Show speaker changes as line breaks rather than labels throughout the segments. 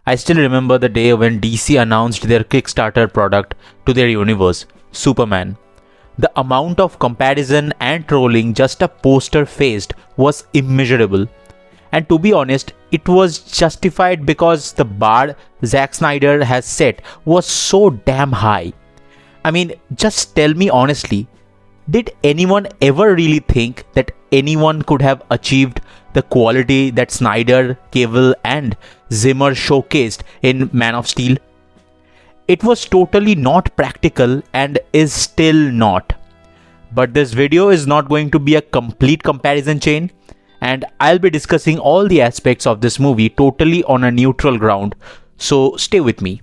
I still remember the day when DC announced their Kickstarter product to their universe, Superman. The amount of comparison and trolling just a poster faced was immeasurable. And to be honest, it was justified because the bar Zack Snyder has set was so damn high. I mean, just tell me honestly, did anyone ever really think that anyone could have achieved the quality that Snyder, Cavill and Zimmer showcased in Man of Steel? It was totally not practical and is still not. But this video is not going to be a complete comparison chain, and I'll be discussing all the aspects of this movie totally on a neutral ground, so stay with me.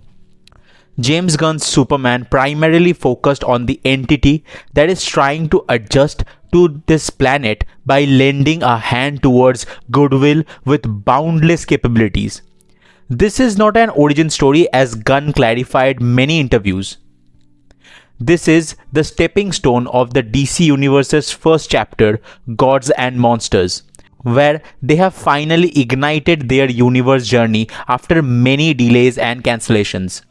James Gunn's Superman primarily focused on the entity that is trying to adjust to this planet by lending a hand towards goodwill with boundless capabilities. This is not an origin story, as Gunn clarified many interviews. This is the stepping stone of the DC Universe's first chapter, Gods and Monsters, where they have finally ignited their universe journey after many delays and cancellations.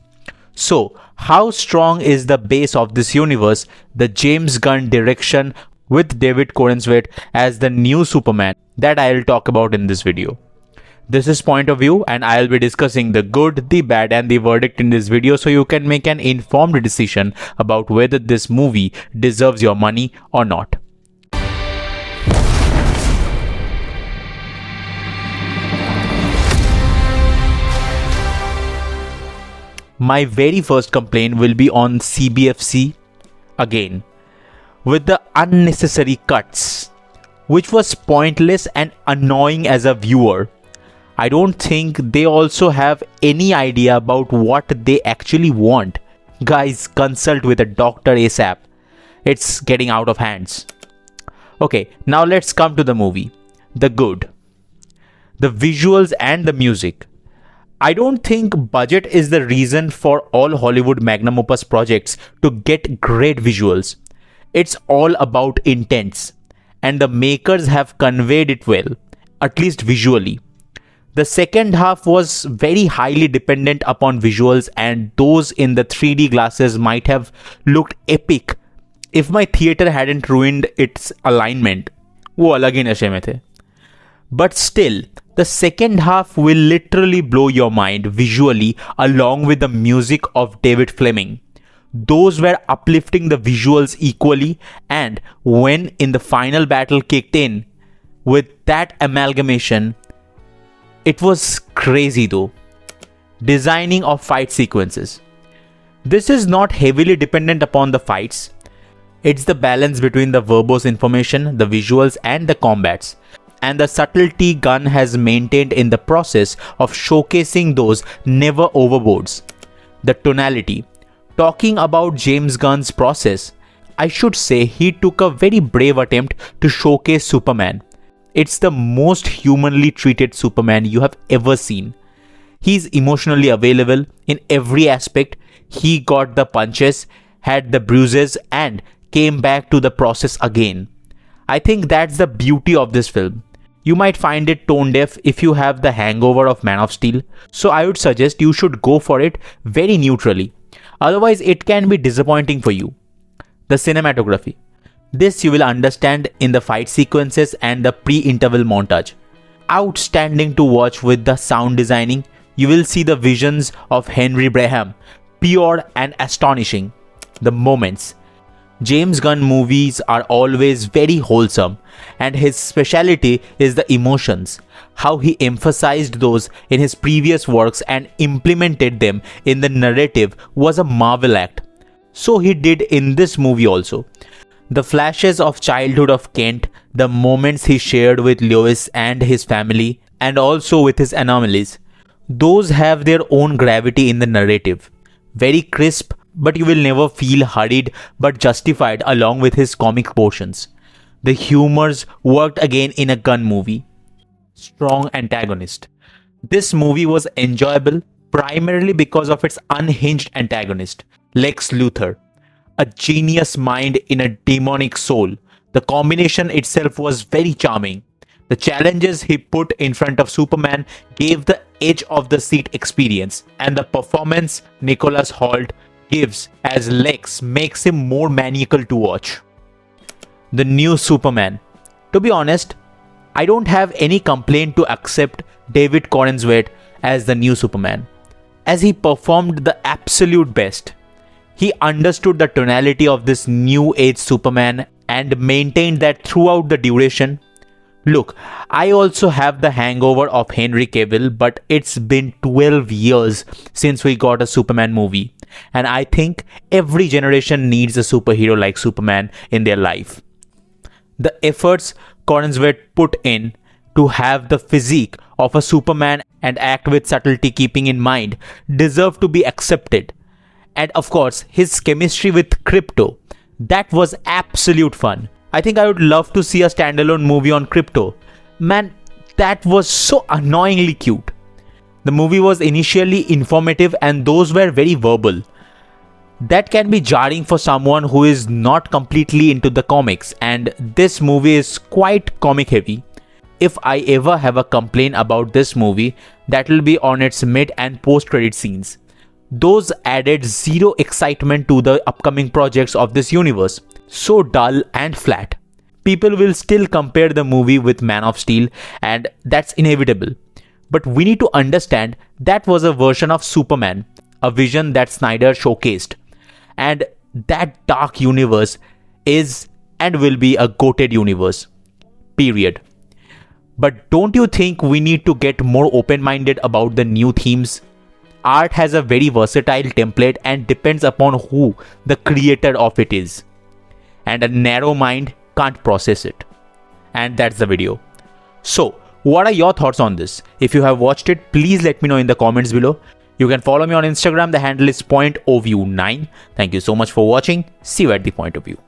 So, how strong is the base of this universe, the James Gunn direction with David Corenswet as the new Superman, that I'll talk about in this video. This is Point of View, and I'll be discussing the good, the bad and the verdict in this video so you can make an informed decision about whether this movie deserves your money or not. My very first complaint will be on CBFC again, with the unnecessary cuts, which was pointless and annoying as a viewer. I don't think they also have any idea about what they actually want. Guys, consult with a doctor ASAP. It's getting out of hands. Okay, now let's come to the movie. The good. The visuals and the music. I don't think budget is the reason for all Hollywood magnum opus projects to get great visuals. It's all about intents, and the makers have conveyed it well, at least visually. The second half was very highly dependent upon visuals, and those in the 3D glasses might have looked epic if my theater hadn't ruined its alignment. वो अलग ही नशे में थे. But still, the second half will literally blow your mind visually along with the music of David Fleming. Those were uplifting the visuals equally, and when in the final battle kicked in with that amalgamation, it was crazy though. Designing of fight sequences. This is not heavily dependent upon the fights. It's the balance between the verbose information, the visuals and the combats, and the subtlety Gunn has maintained in the process of showcasing those never overboards. The tonality. Talking about James Gunn's process, I should say he took a very brave attempt to showcase Superman. It's the most humanly treated Superman you have ever seen. He's emotionally available in every aspect. He got the punches, had the bruises and came back to the process again. I think that's the beauty of this film. You might find it tone deaf if you have the hangover of Man of Steel, so I would suggest you should go for it very neutrally. Otherwise, it can be disappointing for you. The cinematography. This you will understand in the fight sequences and the pre-interval montage. Outstanding to watch with the sound designing. You will see the visions of Henry Braham, pure and astonishing. The moments. James Gunn movies are always very wholesome, and his speciality is the emotions. How he emphasized those in his previous works and implemented them in the narrative was a marvel act. So he did in this movie also. The flashes of childhood of Kent, the moments he shared with Lois and his family, and also with his anomalies, those have their own gravity in the narrative. Very crisp, but you will never feel hurried but justified along with his comic portions. The humors worked again in a Gunn movie. Strong antagonist. This movie was enjoyable primarily because of its unhinged antagonist, Lex Luthor. A genius mind in a demonic soul. The combination itself was very charming. The challenges he put in front of Superman gave the edge of the seat experience, and the performance Nicholas Hoult gives as Lex makes him more maniacal to watch. The new Superman. To be honest, I don't have any complaint to accept David Corenswet as the new Superman, as he performed the absolute best. He understood the tonality of this new age Superman and maintained that throughout the duration. Look, I also have the hangover of Henry Cavill, but it's been 12 years since we got a Superman movie, and I think every generation needs a superhero like Superman in their life. The efforts Corenswet put in to have the physique of a Superman and act with subtlety keeping in mind deserve to be accepted. And of course, his chemistry with Crypto, that was absolute fun. I think I would love to see a standalone movie on Crypto. Man, that was so annoyingly cute. The movie was initially informative and those were very verbal. That can be jarring for someone who is not completely into the comics, and this movie is quite comic heavy. If I ever have a complaint about this movie, that will be on its mid and post credit scenes. Those added zero excitement to the upcoming projects of this universe. So dull and flat. People will still compare the movie with Man of Steel, and that's inevitable. But we need to understand that was a version of Superman, a vision that Snyder showcased. And that dark universe is and will be a goated universe. Period. But don't you think we need to get more open-minded about the new themes? Art has a very versatile template and depends upon who the creator of it is. And a narrow mind can't process it. And that's the video. So, what are your thoughts on this? If you have watched it, please let me know in the comments below. You can follow me on Instagram. The handle is PointoView9. Thank you so much for watching. See you at the Point of View.